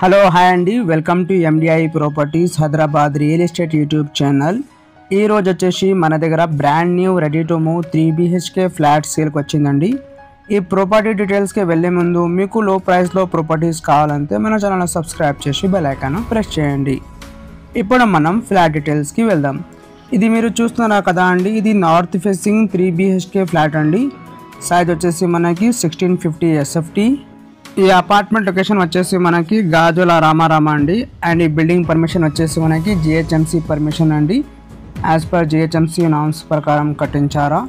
Hello hi అండి, welcome to MDI properties Hyderabad real estate YouTube channel. ఈ రోజు వచ్చేసి మన దగ్గర brand new ready to move 3 BHK flat సేల్కి వచ్చిందండి. ఈ ప్రాపర్టీ డీటెయిల్స్కి వెళ్ళే ముందు మీకు లో ప్రైస్లో ప్రాపర్టీస్ కావాలంటే మన ఛానల్ సబ్స్క్రైబ్ చేసి బెల్ ఐకాన్ ప్రెస్ చేయండి. ఇప్పుడు మనం ఫ్లాట్ డీటెయిల్స్కి వెళ్దాం. ఇది మీరు చూస్తున్నారు కదా అండి, ఇది నార్త్ ఫేసింగ్ 3 BHK ఫ్లాట్ అండి. సైజ్ వచ్చేసి మనకి 1650 SFT. ఈ అపార్ట్మెంట్ లొకేషన్ వచ్చేసి మనకి గాజుల రామారామ అండి. అండ్ ఈ బిల్డింగ్ పర్మిషన్ వచ్చేసి మనకి GHMC పర్మిషన్ అండి. యాజ్ పర్ GHMC నామ్స్ ప్రకారం కట్టించారా.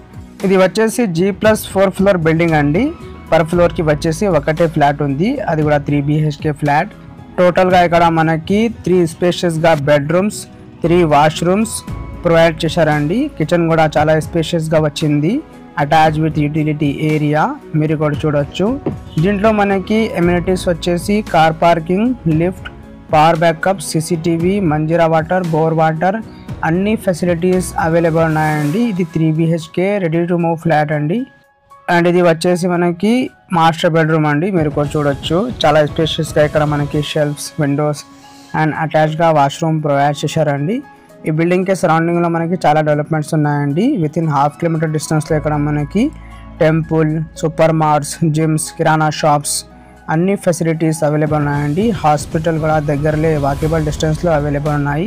ఇది వచ్చేసి G+4 ఫ్లోర్ బిల్డింగ్ అండి. పర్ ఫ్లోర్కి వచ్చేసి ఒకటే ఫ్లాట్ ఉంది, అది కూడా 3 BHK ఫ్లాట్. టోటల్గా ఇక్కడ మనకి 3 స్పేషియస్గా బెడ్రూమ్స్, 3 వాష్రూమ్స్ ప్రొవైడ్ చేశారండి. కిచెన్ కూడా చాలా స్పేషియస్గా వచ్చింది, అటాచ్ విత్ యూటిలిటీ ఏరియా మీరు కూడా చూడొచ్చు. దీంట్లో మనకి ఎమ్యూనిటీస్ వచ్చేసి car parking, lift, power backup, CCTV, Manjira water, bore water అన్ని ఫెసిలిటీస్ అవైలబుల్ ఉన్నాయండి. ఇది 3 BHK ready to move flat అండి. అండ్ ఇది వచ్చేసి మనకి మాస్టర్ బెడ్రూమ్ అండి, మీరు కూడా చూడొచ్చు. చాలా స్పేషియస్గా ఇక్కడ మనకి షెల్ఫ్స్, విండోస్ అండ్ అటాచ్గా వాష్రూమ్ ప్రొవైడ్ చేశారండి. ఈ బిల్డింగ్కి సరౌండింగ్లో మనకి చాలా డెవలప్మెంట్స్ ఉన్నాయండి. విత్ ఇన్ ½ కిలోమీటర్ డిస్టెన్స్లో ఇక్కడ మనకి టెంపుల్, సూపర్ మార్ట్స్, జిమ్స్, కిరాణా షాప్స్ అన్ని ఫెసిలిటీస్ అవైలబుల్ ఉన్నాయండి. హాస్పిటల్ కూడా దగ్గరలో వాకబుల్ డిస్టెన్స్లో అవైలబుల్ ఉన్నాయి.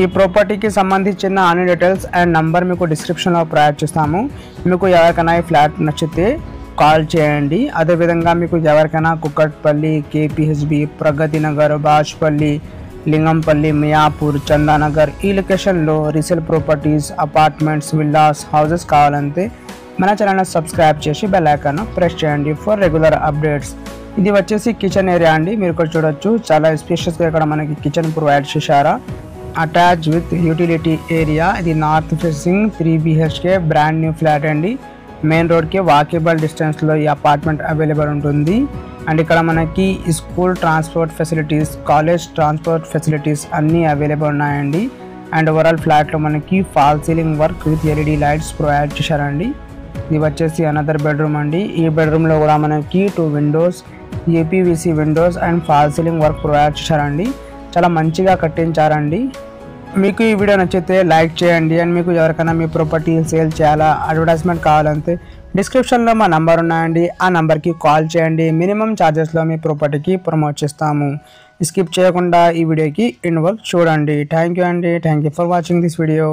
ఈ ప్రాపర్టీకి సంబంధించిన అన్ని డీటెయిల్స్ అండ్ నంబర్ మీకు డిస్క్రిప్షన్లో ప్రొవైడ్ చేస్తాము. మీకు ఎవరికైనా ఈ ఫ్లాట్ నచ్చితే కాల్ చేయండి. అదేవిధంగా మీకు ఎవరికైనా కుక్కట్పల్లి, KPHB, ప్రగతి నగర్, బాజ్పల్లి, లింగంపల్లి, మియాపూర్, చందానగర్ ఈ లొకేషన్లో resale properties, apartments, villas, houses కావాలంటే మన ఛానల్ సబ్స్క్రైబ్ చేసి బెల్ ఐకాన్ ప్రెస్ చేయండి ఫర్ రెగ్యులర్ అప్డేట్స్. ఇది వచ్చేసి కిచెన్ ఏరియా అండి, మీరు ఇక్కడ చూడొచ్చు. చాలా స్పేషియస్గా ఇక్కడ మనకి కిచెన్ ప్రొవైడ్ చేశారా, అటాచ్ విత్ యూటిలిటీ ఏరియా. ఇది north facing 3 BHK brand new flat అండి. మెయిన్ రోడ్కి వాకబుల్ డిస్టెన్స్లో ఈ అపార్ట్మెంట్ అవైలబుల్ ఉంటుంది. అండ్ ఇక్కడ మనకి school transport facilities, college transport facilities అన్నీ అవైలబుల్ ఉన్నాయండి. అండ్ ఓవరాల్ ఫ్లాట్లో మనకి fall ceiling work with LED lights provide చేశారండి. ఇది వచ్చేసి అనదర్ బెడ్రూమ్ అండి. ఈ బెడ్రూమ్లో కూడా మనకి 2 Windows, APVC Windows and fall ceiling work provide చేశారండి. చాలా మంచిగా కట్టించారండి. మీకు ఈ వీడియో నచ్చితే లైక్ చేయండి. అండ్ మీకు ఎవరికైనా మీ ప్రాపర్టీ సేల్ చేయాలా, అడ్వర్టైజ్మెంట్ కావాలంటే డిస్క్రిప్షన్లో మా నంబర్ ఉన్నాయండి, ఆ నెంబర్కి కాల్ చేయండి. మినిమం ఛార్జెస్లో మీ ప్రాపర్టీకి ప్రమోట్ చేస్తాము. స్కిప్ చేయకుండా ఈ వీడియోకి ఇన్వాల్వ్ చూడండి. థ్యాంక్ యూ అండి, thank you for watching this video.